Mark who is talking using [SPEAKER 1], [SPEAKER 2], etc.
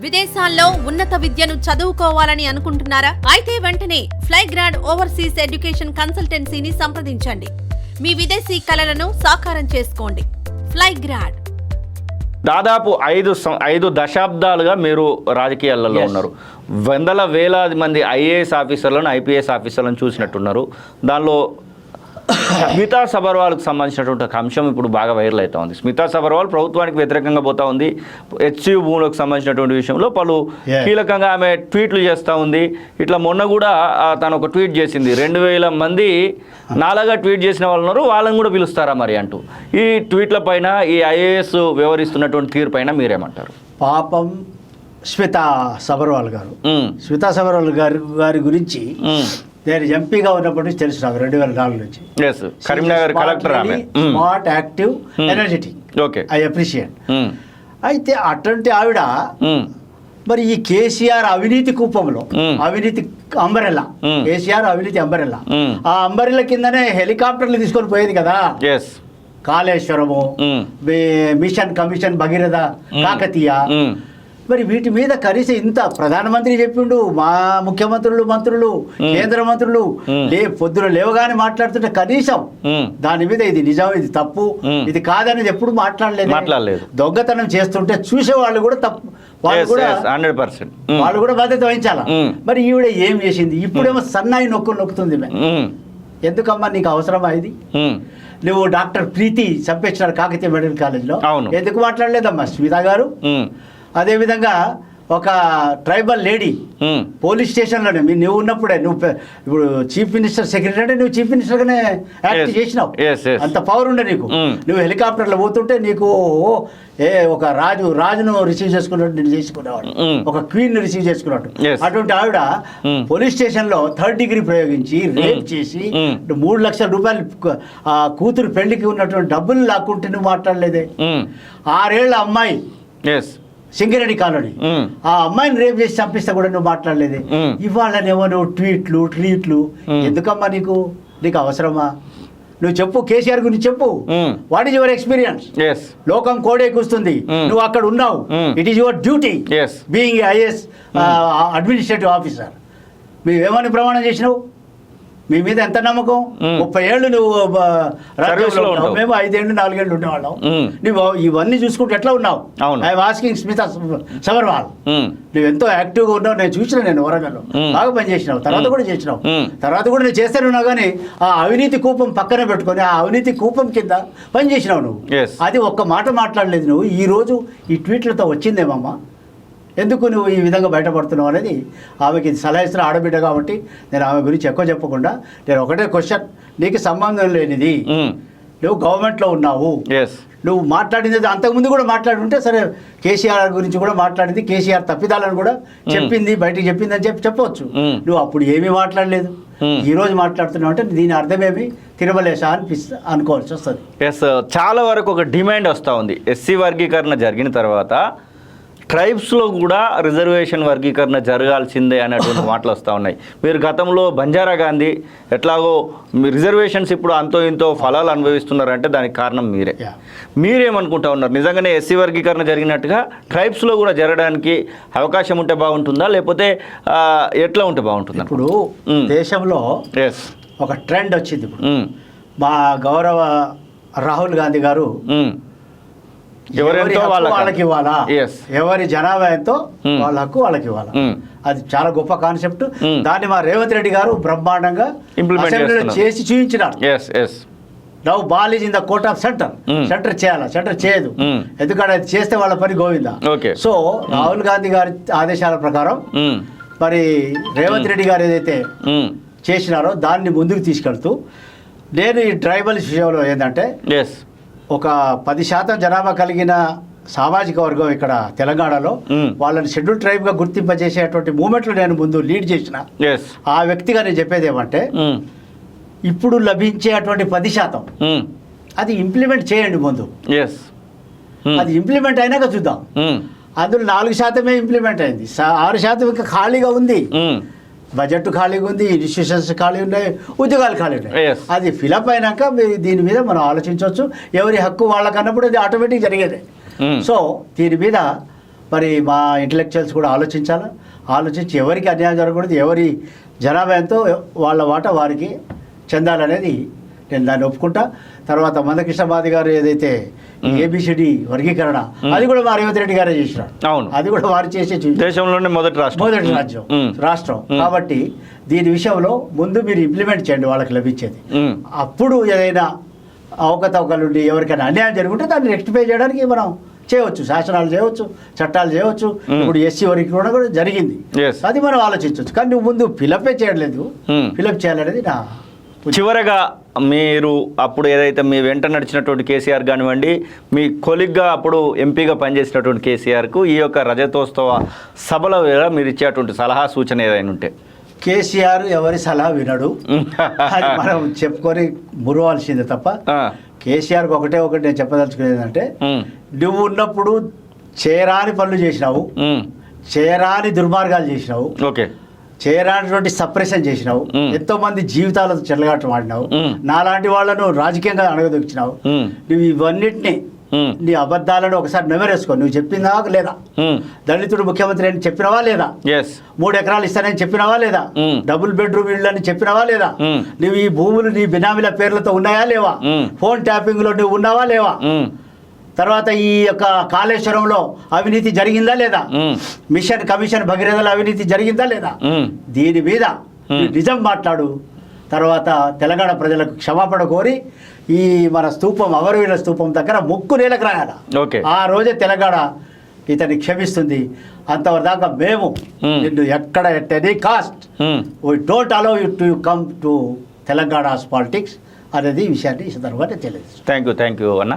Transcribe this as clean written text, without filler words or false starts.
[SPEAKER 1] విదేశాల్లో ఉన్నత విద్యను చదువుకోవాలని అనుకుంటున్నారా? అయితే వెంటనే ఫ్లైగ్రాడ్ ఓవర్సీస్ ఎడ్యుకేషన్ కన్సల్టెన్సీని సంప్రదించండి. మీ విదేశీ కలలను సాకారం చేసుకోండి. ఫ్లైగ్రాడ్.
[SPEAKER 2] దాదాపు 5 దశాబ్దాలుగా మీరు రాజకీయాలలో ఉన్నారు. వందల వేలాది మంది ఐఏఎస్ ఆఫీసర్లను, ఐపీఎస్ ఆఫీసర్లను చూసినట్టున్నారు. దానిలో స్మితా సబర్వాల్కు సంబంధించినటువంటి ఒక అంశం ఇప్పుడు బాగా వైరల్ అవుతా ఉంది. స్మితా సబర్వాల్ ప్రభుత్వానికి వ్యతిరేకంగా పోతా ఉంది. హెచ్యు భూములకు సంబంధించినటువంటి విషయంలో పలు కీలకంగా ఆమె ట్వీట్లు చేస్తూ ఉంది. ఇట్లా మొన్న కూడా తను ఒక ట్వీట్ చేసింది. 2000 మంది నాలాగా ట్వీట్ చేసిన వాళ్ళు ఉన్నారు, వాళ్ళని కూడా పిలుస్తారా మరి అంటూ. ఈ ట్వీట్ల పైన, ఈ ఐఏఎస్ వ్యవహరిస్తున్నటువంటి తీరు పైన మీరేమంటారు?
[SPEAKER 3] పాపం స్మితా సబర్వాల్ గారు, స్మితా సబర్వాల్ గారి గురించి నేను ఎంపీగా ఉన్నప్పటి నుంచి తెలుసు నాకు 2004 నుంచి.
[SPEAKER 2] కరీంనగర్ కలెక్టర్ ఆమె.
[SPEAKER 3] Smart, active, energetic.
[SPEAKER 2] Okay,
[SPEAKER 3] I appreciate. అయితే అటువంటి ఆవిడ మరి ఈ కేసీఆర్ అవినీతి కూపంలో, అవినీతి అంబరెల్లా, కేసీఆర్ అవినీతి అంబరెల్లా, ఆ అంబరెల్లా కిందనే హెలికాప్టర్లు తీసుకొని పోయేది కదా. Kaleshwaram, mission commission Bhagiratha, Kakatiya. మరి వీటి మీద కనీసం ఇంత ప్రధానమంత్రి చెప్పిండు, మా ముఖ్యమంత్రులు, మంత్రులు, కేంద్ర మంత్రులు పొద్దున లేవగానే మాట్లాడుతుంటే కనీసం దాని మీద ఇది నిజం, ఇది తప్పు, ఇది కాదనేది ఎప్పుడు మాట్లాడలేదు. దొంగతనం చేస్తుంటే చూసే వాళ్ళు కూడా తప్పు, వాళ్ళు కూడా 100% వాళ్ళు కూడా బాధ్యత వహించాలా. మరి ఈవిడ ఏం చేసింది? ఇప్పుడేమో సన్నాయి నొక్కుతుంది. ఎందుకమ్మా నీకు అవసరమా ఇది? నువ్వు డాక్టర్ ప్రీతి చంపేసినారు కాకతీయ మెడికల్ కాలేజ్లో, ఎందుకు మాట్లాడలేదమ్మా స్మితా గారు? అదేవిధంగా ఒక ట్రైబల్ లేడీ పోలీస్ స్టేషన్లోనే నువ్వు ఉన్నప్పుడే, నువ్వు ఇప్పుడు చీఫ్ మినిస్టర్ సెక్రటరీ అంటే నువ్వు చీఫ్ మినిస్టర్గానే యాక్ట్ చేసినావు, అంత పవర్ ఉండే నీకు. నువ్వు హెలికాప్టర్లో పోతుంటే నీకు ఒక రాజును రిసీవ్ చేసుకున్నట్టు నేను చేసుకునేవాడు, ఒక క్వీన్ రిసీవ్ చేసుకున్నట్టు. అటువంటి ఆవిడ పోలీస్ స్టేషన్లో 3rd డిగ్రీ ప్రయోగించి రేప్ చేసి 3 లక్షల రూపాయలు కూతురు పెళ్లికి ఉన్నటువంటి డబ్బులు లాక్కుంటే నువ్వు మాట్లాడలేదే. 6 ఏళ్ల అమ్మాయి, సింగరేణి కాలనీ, ఆ అమ్మాయిని రేపు చేసి చంపిస్తే కూడా నువ్వు మాట్లాడలేదు. ఇవాళనేమో నువ్వు ట్వీట్లు. ఎందుకమ్మా నీకు అవసరమా? నువ్వు చెప్పు, కేసీఆర్ గురించి చెప్పు. What is your experience? లోకం కోడే కూస్తుంది, నువ్వు అక్కడ ఉన్నావు. It is your duty being IAS administrative officer. నువ్వేమని ప్రమాణం చేసినావు? మీ మీద ఎంత నమ్మకం? 30 ఏళ్ళు నువ్వు రాజ్యంలో ఉన్నావు, మేము 5 ఏళ్ళు 4 ఏళ్ళు ఉండేవాళ్ళం. నువ్వు ఇవన్నీ చూసుకుంటూ ఎట్లా ఉన్నావు? ఐఎమ్ ఆస్కింగ్ స్మితా సబర్వాల్, నువ్వు ఎంతో యాక్టివ్గా ఉన్నావు, నేను చూసిన, నేను వరంగల్లో బాగా పనిచేసినావు, తర్వాత కూడా చేసినావు, తర్వాత కూడా నేను చేస్తూనే ఉన్నావు. కానీ ఆ అవినీతి కూపం పక్కన పెట్టుకొని ఆ అవినీతి కూపం కింద పనిచేసినావు నువ్వు. అది ఒక్క మాట మాట్లాడలేదు నువ్వు. ఈరోజు ఈ ట్వీట్లతో వచ్చిందేమమ్మా, ఎందుకు నువ్వు ఈ విధంగా బయటపడుతున్నావు అనేది ఆమెకి సలహా ఇస్తున్న ఆడబిడ్డ కాబట్టి నేను ఆమె గురించి ఎక్కువ చెప్పకుండా, నేను ఒకటే క్వశ్చన్, నీకు సంబంధం లేనిది, నువ్వు గవర్నమెంట్లో ఉన్నావు, నువ్వు మాట్లాడింది అంతకుముందు కూడా మాట్లాడుంటే సరే, కేసీఆర్ గురించి కూడా మాట్లాడింది, కేసీఆర్ తప్పిదాలను కూడా చెప్పింది, బయటికి చెప్పింది అని చెప్పవచ్చు. నువ్వు అప్పుడు ఏమీ మాట్లాడలేదు, ఈ రోజు మాట్లాడుతున్నావు అంటే దీని అర్థమేమి? తిరుమలేశ అనుకోవాల్సి వస్తుంది.
[SPEAKER 2] చాలా వరకు ఒక డిమాండ్ వస్తూ ఉంది. ఎస్సీ వర్గీకరణ జరిగిన తర్వాత ట్రైబ్స్లో కూడా రిజర్వేషన్ వర్గీకరణ జరగాల్సిందే అనేటువంటి మాటలు వస్తూ ఉన్నాయి. మీరు గతంలో బంజారా గాంధీ ఎట్లాగో రిజర్వేషన్స్ ఇప్పుడు అంతో ఇంతో ఫలాలు అనుభవిస్తున్నారంటే దానికి కారణం మీరేమనుకుంటా ఉన్నారు? నిజంగానే ఎస్సీ వర్గీకరణ జరిగినట్టుగా ట్రైబ్స్లో కూడా జరగడానికి అవకాశం ఉంటే బాగుంటుందా, లేకపోతే ఎట్లా ఉంటే బాగుంటుందా?
[SPEAKER 3] ఇప్పుడు దేశంలో ఒక ట్రెండ్ వచ్చింది. ఇప్పుడు మా గౌరవ రాహుల్ గాంధీ గారు వాళ్ళకి ఇవ్వాలా, ఎవరి జనాభా ఎంతో వాళ్ళ హక్కు వాళ్ళకి ఇవ్వాలా, అది చాలా గొప్ప కాన్సెప్ట్. దాన్ని మా రేవంత్ రెడ్డి గారు బ్రహ్మాండంగా చేసి చూపించినారు. Now ball is in the court of centre చేయాలా, సెంటర్ చేయదు, ఎందుకంటే అది చేస్తే వాళ్ళ పని గోవిందా. సో రాహుల్ గాంధీ గారి ఆదేశాల ప్రకారం మరి రేవంత్ రెడ్డి గారు ఏదైతే చేసినారో దాన్ని ముందుకు తీసుకెళ్తూ, నేను ఈ ట్రైబల్ విషయంలో ఏంటంటే ఒక 10% జనాభా కలిగిన సామాజిక వర్గం ఇక్కడ తెలంగాణలో వాళ్ళని షెడ్యూల్ ట్రైబ్గా గుర్తింపజేసేటువంటి మూమెంట్లు నేను ముందు లీడ్ చేసిన ఆ వ్యక్తిగా నేను చెప్పేది ఏమంటే, ఇప్పుడు లభించేటువంటి 10% అది ఇంప్లిమెంట్ చేయండి ముందు. అది ఇంప్లిమెంట్ అయినాక చూద్దాం. అందులో 4% ఇంప్లిమెంట్ అయింది, 6% ఇంకా ఖాళీగా ఉంది. బడ్జెట్ ఖాళీగా ఉంది, ఇన్స్టిట్యూషన్స్ ఖాళీ ఉన్నాయి, ఉద్యోగాలు ఖాళీ ఉన్నాయి. అది ఫిలప్ అయినాక దీని మీద మనం ఆలోచించవచ్చు. ఎవరి హక్కు వాళ్ళకన్నప్పుడు అది ఆటోమేటిక్ జరిగేదే. సో దీని మీద మరి మా ఇంటలెక్చువల్స్ కూడా ఆలోచించి ఎవరికి అన్యాయం జరగకూడదు, ఎవరి జనాభా ఎంతో వాళ్ళ వాటా వారికి చెందాలనేది నేను దాన్ని ఒప్పుకుంటా. తర్వాత మందకృష్ణ మాది గారు ఏదైతే ఏబిసిడి వర్గీకరణ అది కూడా మా రేవంత్ రెడ్డి గారే చేసినాడు.
[SPEAKER 2] అవును,
[SPEAKER 3] అది కూడా వారు చేసే
[SPEAKER 2] దేశంలోనే మొదటి
[SPEAKER 3] రాష్ట్రం కాబట్టి దీని విషయంలో ముందు మీరు ఇంప్లిమెంట్ చేయండి వాళ్ళకి లభించేది. అప్పుడు ఏదైనా అవకతవకలుండి ఎవరికైనా అన్యాయం జరుగుంటే దాన్ని రెక్టిఫై చేయడానికి మనం చేయవచ్చు, శాసనాలు చేయవచ్చు, చట్టాలు చేయవచ్చు. ఇప్పుడు ఎస్సీ వర్గీకరణ కూడా జరిగింది, అది మనం ఆలోచించవచ్చు. కానీ నువ్వు ముందు ఫిలపే చేయలేదు, ఫిలప్ చేయాలనేది నా.
[SPEAKER 2] చివరగా మీరు అప్పుడు ఏదైతే మీ వెంట నడిచినటువంటి కేసీఆర్ కానివ్వండి, మీ కొలిగ్గా అప్పుడు ఎంపీగా పనిచేసినటువంటి కేసీఆర్కు ఈ యొక్క రజతోత్సవ సభల వేళ మీరు ఇచ్చేటువంటి సలహా సూచన ఏదైనా ఉంటే?
[SPEAKER 3] కేసీఆర్ ఎవరి సలహా వినడు, అది మనం చెప్పుకొని మురవాల్సిందే తప్ప. కేసీఆర్కి ఒకటి నేను చెప్పదలుచుకునేది ఏంటంటే, నువ్వు ఉన్నప్పుడు చేయరాని పనులు చేసినావు, చేయరాని దుర్మార్గాలు చేసినావు,
[SPEAKER 2] ఓకే,
[SPEAKER 3] చేయరానటువంటి సప్రెషన్ చేసినావు, ఎంతో మంది జీవితాలతో చెల్లగాటం ఆడినావు, నాలాంటి వాళ్ళను రాజకీయంగా అణగదొచ్చినావు. నువ్వు ఇవన్నిటిని నీ అబద్ధాలను ఒకసారి నెమరేసుకో. నువ్వు చెప్పినా లేదా? దళితుడు ముఖ్యమంత్రి అని చెప్పినవా లేదా? 3 ఎకరాలు ఇస్తానని చెప్పినవా లేదా? డబుల్ బెడ్రూమ్ ఇళ్ళు అని చెప్పినవా లేదా? నువ్వు ఈ భూములు నీ బినామీల పేర్లతో ఉన్నాయా లేవా? ఫోన్ ట్యాపింగ్ లో నువ్వు ఉన్నావా లేవా? తర్వాత ఈ యొక్క కాళేశ్వరంలో అవినీతి జరిగిందా లేదా? మిషన్ కమిషన్ భగీరథలో అవినీతి జరిగిందా లేదా? దీని మీద నిజం మాట్లాడు. తర్వాత తెలంగాణ ప్రజలకు క్షమాపణ కోరి ఈ మన స్తూపం, అమరవీరుల స్తూపం దగ్గర ముక్కు నేలకు రాయాల. ఆ రోజే తెలంగాణ ఇతన్ని క్షమిస్తుంది. అంతవరదాకా మేము నిన్ను ఎక్కడ at any cost we don't allow you to come to Telangana politics అనేది విషయాన్ని ఈ సందర్భంగా తెలియదు.
[SPEAKER 2] థ్యాంక్ యూ అన్న.